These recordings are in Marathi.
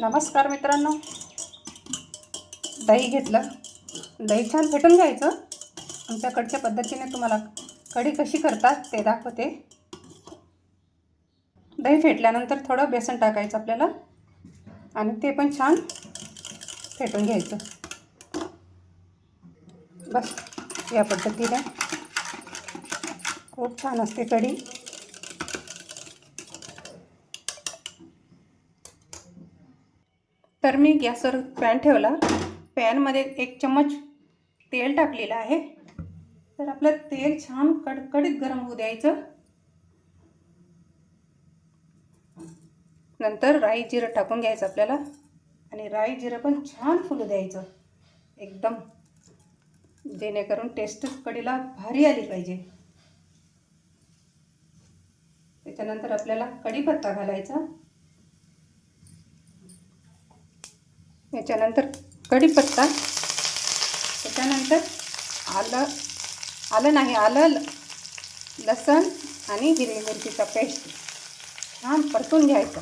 नमस्कार मित्रांनो, दही घेतलं. दही छान फेटून घ्यायचं. आमच्याकडच्या पद्धतीने तुम्हाला कढी कशी करतात ते दाखवते. दही फेटल्यानंतर थोडं बेसन टाकायचं आपल्याला आणि ते पण छान फेटून घ्यायचं. बस या पद्धतीने खूप छान असते कढी. तर मी गॅसवर पॅन ठेवला. पॅनमध्ये 1 चम्मच तेल टाकलेलं आहे. तर आपलं तेल छान कडकडीत गरम होऊ द्यायचं. नंतर राई जिरं टाकून घ्यायचं आपल्याला आणि राई जिरं पण छान फुलू द्यायचं एकदम, जेणेकरून टेस्ट कढीला भारी आली पाहिजे. त्याच्यानंतर आपल्याला कढीपत्ता घालायचा. याच्यानंतर कढीपत्ता, त्याच्यानंतर आलं लसण आणि हिरवी मिरचीचा पेस्ट छान परतून घ्यायचं.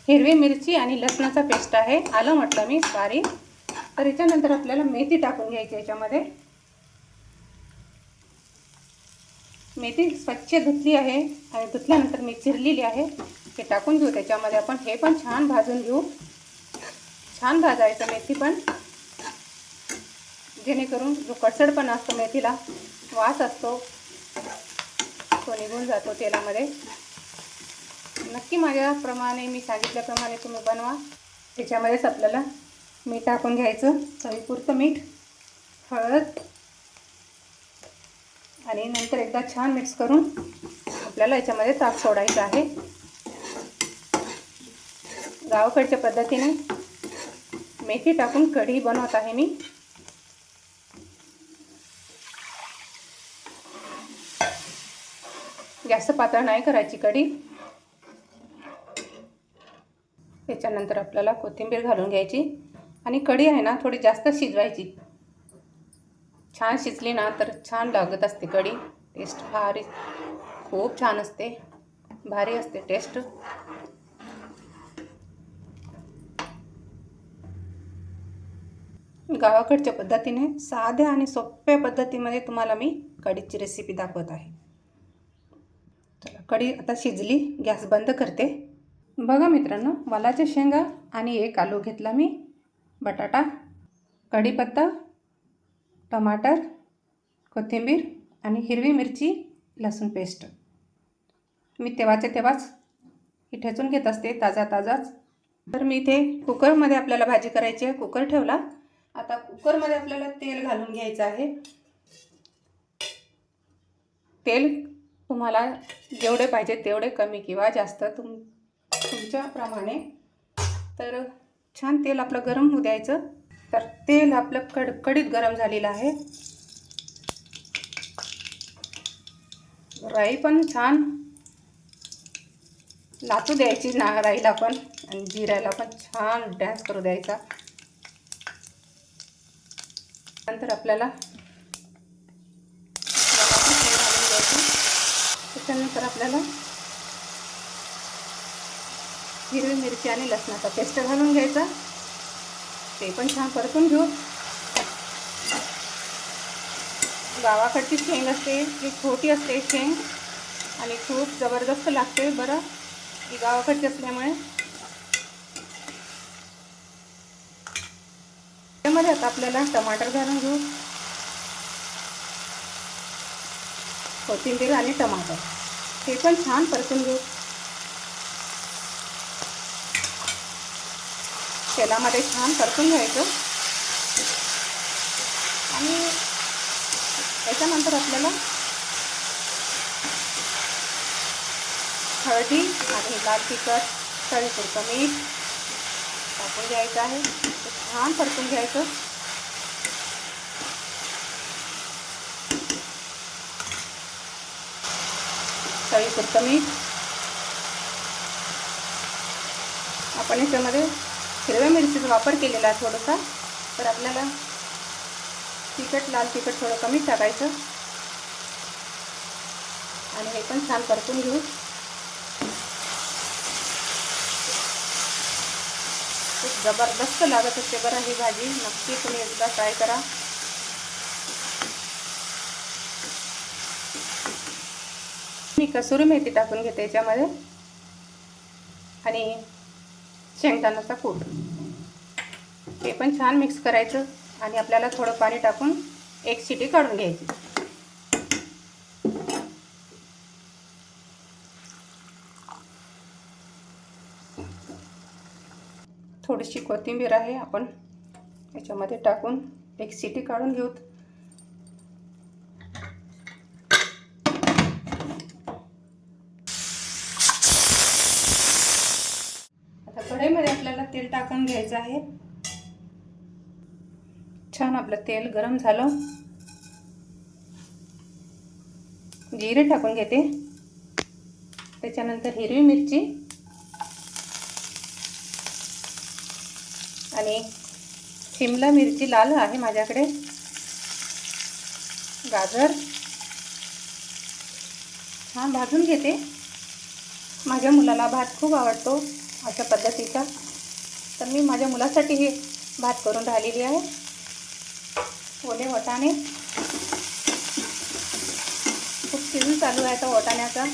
हिरवी मिरची आणि लसणाचा पेस्ट आहे, आलं म्हटलं मी सॉरी. तर याच्यानंतर आपल्याला मेथी टाकून घ्यायची. याच्यामध्ये मेथी स्वच्छ धुतली आहे आणि धुतल्यानंतर मी चिरलेली आहे, हे टाकून घेऊ त्याच्यामध्ये. आपण हे पण छान भाजून घेऊ. छान भाजायचं मेथी पण, जेणेकरून जो कडसडपणा असतो मेथीला, वास असतो, तो निघून जातो तेलामध्ये. नक्की माझ्याप्रमाणे मी सांगितल्याप्रमाणे तुम्ही बनवा. त्याच्यामध्येच आपल्याला मीठ टाकून घ्यायचं, चवीपुरतं मीठ, हळद आणि नंतर एकदा छान मिक्स करून आपल्याला याच्यामध्ये ताक सोडायचं आहे. गावाकडच्या पद्धतीने मेथी टाकून कढी बनवत आहे मी. जास्त पातळ नाही करायची कढी. त्याच्यानंतर आपल्याला कोथिंबीर घालून घ्यायची आणि कढी आहे ना थोडी जास्त शिजवायची. छान शिजली ना तर छान लागत असते कढी. टेस्ट भारी, खूप छान असते, भारी असते टेस्ट. गावाकडच्या पद्धतीने साध्या आणि सोप्या पद्धतीमध्ये तुम्हाला मी कढीची रेसिपी दाखवत आहे. चला, कढी आता शिजली, गॅस बंद करते. बघा मित्रांनो, वालाच्या शेंगा आणि 1 आलू घेतला मी, बटाटा, कढीपत्ता, टमाटर, कोथिंबीर आणि हिरवी मिरची लसूण पेस्ट. मी तेव्हाच्या तेव्हाच ही ठेचून घेत असते, ताजाच. तर मी इथे कुकरमध्ये आपल्याला भाजी करायची आहे. कुकर ठेवला. आता कुकरमध्ये आपल्याला तेल घालून घ्यायचं आहे. तेल तुम्हाला जेवढे पाहिजे तेवढे, कमी किंवा जास्त तुमच्याप्रमाणे. तर छान तेल आपलं गरम होऊ द्यायचं. तर तेल आपलं कडकडीत गरम झालेलं आहे. राई पण छान लाचू द्यायची ना, राईला पण आणि जिऱ्याला पण छान डॅन्स करू द्यायचा. नंतर आपल्याला त्याच्यानंतर आपल्याला हिरवी मिरची आणि लसणाचा पेस्ट घालून घ्यायचा. ते पण छान परतून घेऊ. गावाकडची शेंग असते ती छोटी असते शेंग आणि खूप जबरदस्त लागते बरं, ही गावाकडची असल्यामुळे. त्यामध्ये आता आपल्याला टमाटर घालून घेऊ, कोथिंबीर आणि टमाटर, हे पण छान परतून घेऊ. तेलामध्ये छान परतून घ्यायचं आणि त्याच्यानंतर आपल्याला हळदी आणि लाल तिखट, चवीपुरतं मीठ टाकून घ्यायचं आहे. छान परतून घ्यायचं. चवीपुरतं मीठ. आपण याच्यामध्ये हिरव्या मिरचीचा वापर केलेला आहे थोडासा, तर आपल्याला लाल तिखट थोडं कमी टाकायचं आणि हे पण छान परतून घेऊ. खूप जबरदस्त लागत असते बरं ही भाजी. नक्की तुम्ही एकदा ट्राय करा. मी कसुरी मेथी टाकून घेते याच्यामध्ये आणि शेंगदाण्याचा कूट. हे पण छान मिक्स करायचं आणि आपल्याला थोडं पाणी टाकून एक शिटी काढून घ्यायची. थोडीशी कोथिंबीर आहे, आपण याच्यामध्ये टाकून एक शिटी काढून घेऊ. आता कढईमध्ये आपल्याला तेल टाकून घ्यायचं आहे. छान आपलं तेल गरम झालं. जिरे टाकून घेते, त्याच्यानंतर हिरवी मिरची आणि शिमला मिरची लाल आहे माझ्याकडे, गाजर छान भाजून घेते. माझ्या मुलाला भात खूप आवडतो अशा पद्धतीचा, तर मी माझ्या मुलासाठी हे भात करून राहिलेली आहे. ओले वाटाणे खूप सीझन चालू आहे आता वाटाण्याचा.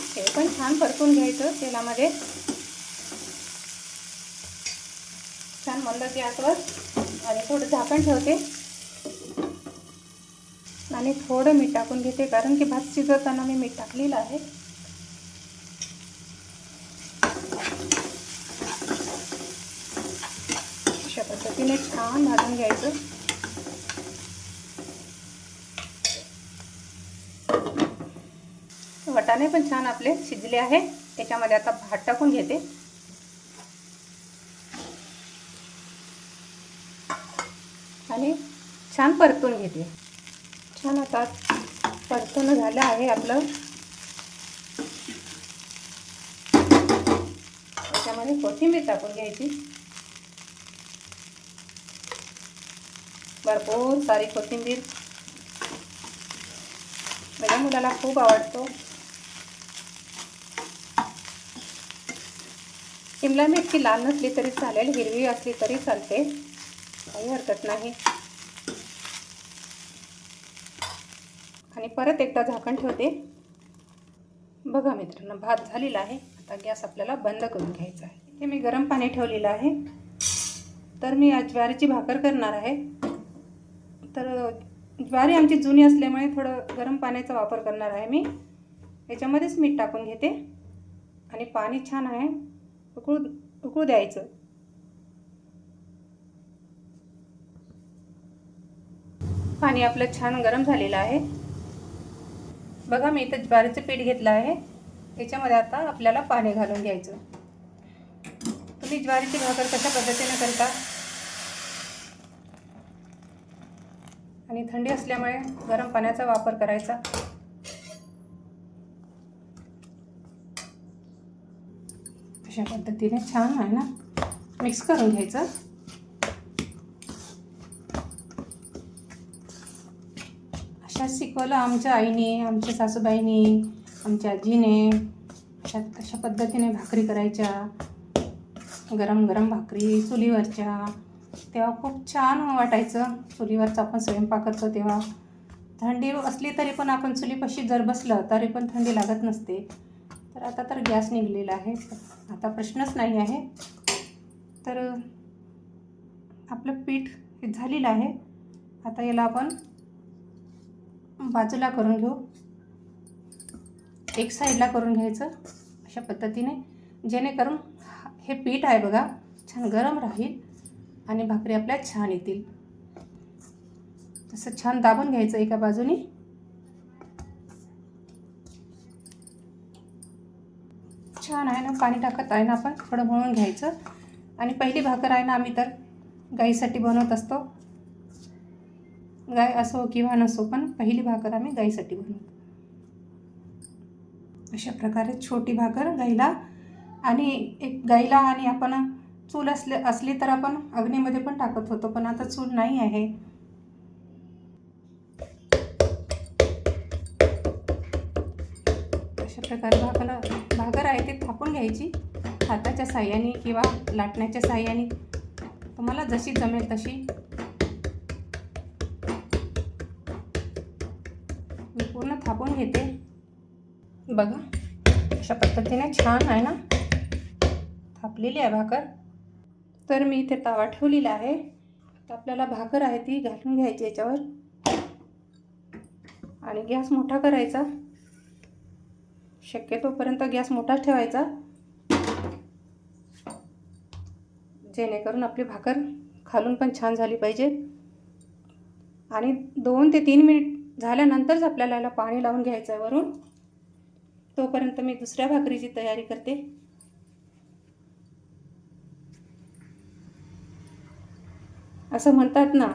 हे पण छान परतून घ्यायचं तेलामध्ये, छान मंद गॅसवर. आणि थोडं झाकण ठेवते आणि थोडं मीठ टाकून घेते, कारण की भात शिजवताना मी मीठ टाकलेलं आहे. अशा पद्धतीने छान भाजून घ्यायचं. वाटाणे पण छान आपले शिजले आहे. त्याच्यामध्ये आता भात टाकून घेते आणि छान परतून घेते. छान आता परतून झालं आहे आपलं. त्याच्यामध्ये कोथिंबीर टाकून घ्यायची, भरपूर सारी कोथिंबीर. माझ्या मुलाला खूप आवडतो. शिमला मिरची लाल नसली तरी चालेल, हिरवी असली तरी चालते, काही हरकत नाही. आणि परत एकदा झाकण ठेवते. बघा मित्रांनो, भात झालेला आहे. आता गॅस आपल्याला बंद करून घ्यायचा आहे. हे मी गरम पाणी ठेवलेलं आहे. तर मी आज ज्वारीची भाकर करणार आहे. तर ज्वारी आमची जुनी असल्यामुळे थोडं गरम पाण्याचा वापर करणार आहे मी. याच्यामध्येच मीठ टाकून घेते आणि पाणी छान आहे उकळू द्यायचं. पाणी आपलं छान गरम झालेलं आहे. बघा मी इथं ज्वारीचं पीठ घेतलं आहे. याच्यामध्ये आता आपल्याला पाणी घालून घ्यायचं. तुम्ही ज्वारीची भाकर कशा पद्धतीने करता? आणि थंडी असल्यामुळे गरम पाण्याचा वापर करायचा. अशा पद्धतीने छान आहे ना, मिक्स करून घ्यायचं. अशाच शिकवलं आमच्या आईने, आमच्या सासूबाईंनी, आमच्या आजीने. अशा पद्धतीने भाकरी करायच्या, गरम गरम भाकरी चुलीवरच्या. तेव्हा खूप छान वाटायचं. चुलीवरचा आपण स्वयंपाक करतो तेव्हा. थंडी असली तरी पण आपण चुलीपाशी जर बसलं तरी पण थंडी लागत नसते. तर आता तर गॅस निघलेला आहे, आता प्रश्नच नाही आहे. तर आपलं पीठ हे झालेलं आहे. आता याला आपण बाजूला करून घेऊ, एक साईडला करून घ्यायचं अशा पद्धतीने, जेणेकरून हे पीठ आहे बघा छान गरम राहील आणि भाकरी आपल्या छान येतील. तसं छान दाबून घ्यायचं एका बाजूने. छान आहे ना, पाणी टाकत आहे ना आपण, थोडं मळून घ्यायचं. आणि पहिली भाकर आहे ना, आम्ही तर गाईसाठी बनवत असतो. गाय असो किंवा नसो, पण पहिली भाकर आम्ही गाईसाठी बनवतो. अशा प्रकारे छोटी भाकर गाईला. आणि एक गाईला, आणि आपण चूल असली तर आपण अग्नीमध्ये पण टाकत होतो, पण आता चूल नाही आहे. अशा प्रकारे भाकर आहे ती थापून घ्यायची हाताच्या साह्याने किंवा लाटण्याच्या साह्याने, तुम्हाला जशी जमेल तशी. मी पूर्ण थापून घेते. बघा अशा पद्धतीने छान आहे ना थापलेली आहे भाकर. तर मी इथे तवा ठेवलेला आहे. तर आपल्याला भाकर आहे ती घालून घ्यायची याच्यावर आणि गॅस मोठा करायचा. शक्यतोपर्यंत गॅस मोठाच ठेवायचा, जेणेकरून आपली भाकर खालून पण छान झाली पाहिजे. आणि 2 ते 3 मिनिट झाल्यानंतरच आपल्याला याला पाणी लावून घ्यायचं आहे वरून. तोपर्यंत मी दुसऱ्या भाकरीची तयारी करते. असं म्हणतात ना,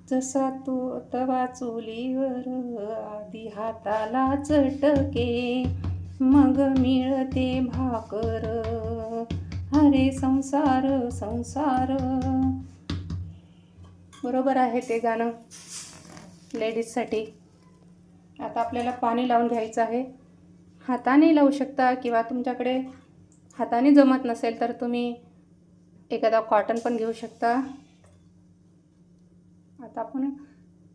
जसा तो तवा चुलीवर आधी हाताला चटके, मग मिळते भाकर, अरे संसार संसार. बरोबर आहे ते गाणं लेडीजसाठी. आता आपल्याला पाणी लावून घ्यायचं आहे. हाताने लावू शकता किंवा तुमच्याकडे हाताने जमत नसेल तर तुम्ही एखादा कॉटन पण घेऊ शकता. आता आपण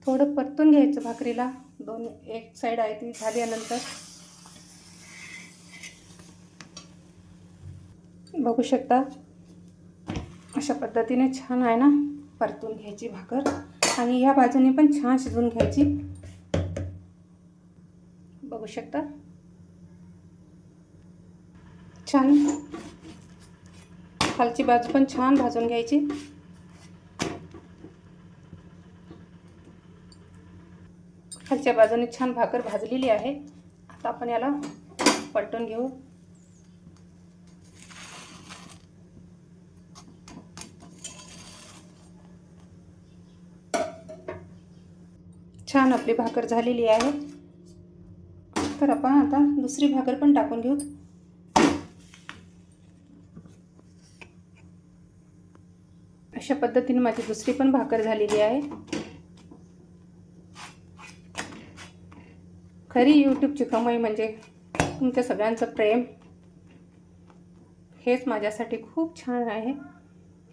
थोडं परतून घ्यायचं भाकरीला. एक साईड आहे ती झाल्यानंतर बघू शकता अशा पद्धतीने छान आहे ना परतून घ्यायची भाकर. आणि ह्या बाजूने पण छान शिजवून घ्यायची. बघू शकता छान खालची बाजू पण छान भाजून घ्यायची. खालच्या बाजूने छान भाकर भाजलेली आहे. आता आपण याला पलटून घेऊ. छान आपली भाकर झालेली आहे. तर आपण आता दुसरी भाकर पण टाकून घेऊ. अशा पद्धतीने माझी दुसरी पण भाकर झालेली आहे. खरी यूट्यूबची कमाई म्हणजे तुमच्या सगळ्यांचं प्रेम. हेच माझ्यासाठी खूप छान आहे.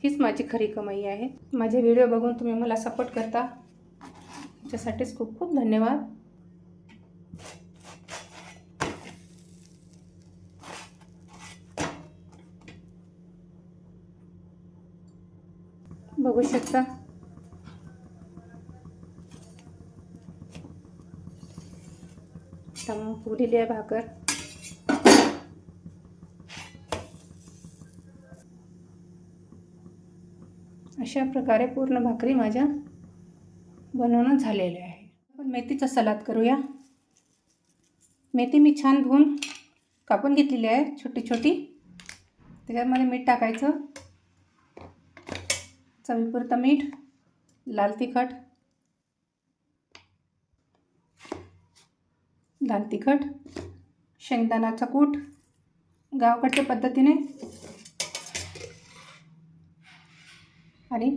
हीच माझी खरी कमाई आहे. माझे व्हिडिओ बघून तुम्ही मला सपोर्ट करता, त्याच्यासाठीच खूप खूप धन्यवाद. बघू शकता फुगलेली आहे भाकर. अशा प्रकारे पूर्ण भाकरी माझ्या बनवणं झालेल्या आहे. आपण मेथीचा सलाद करूया. मेथी मी छान धुवून कापून घेतलेली आहे छोटी छोटी. त्याच्यामध्ये मीठ टाकायचं, चवीपुरतं मीठ, लाल तिखट, शेंगदाण्याचा कूट गावकडच्या पद्धतीने, आणि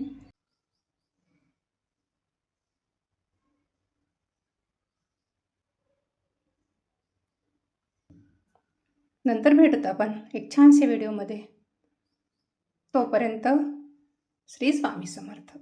नंतर भेटूत आपण एक छानशा व्हिडिओमध्ये. तोपर्यंत श्री स्वामी समर्थ.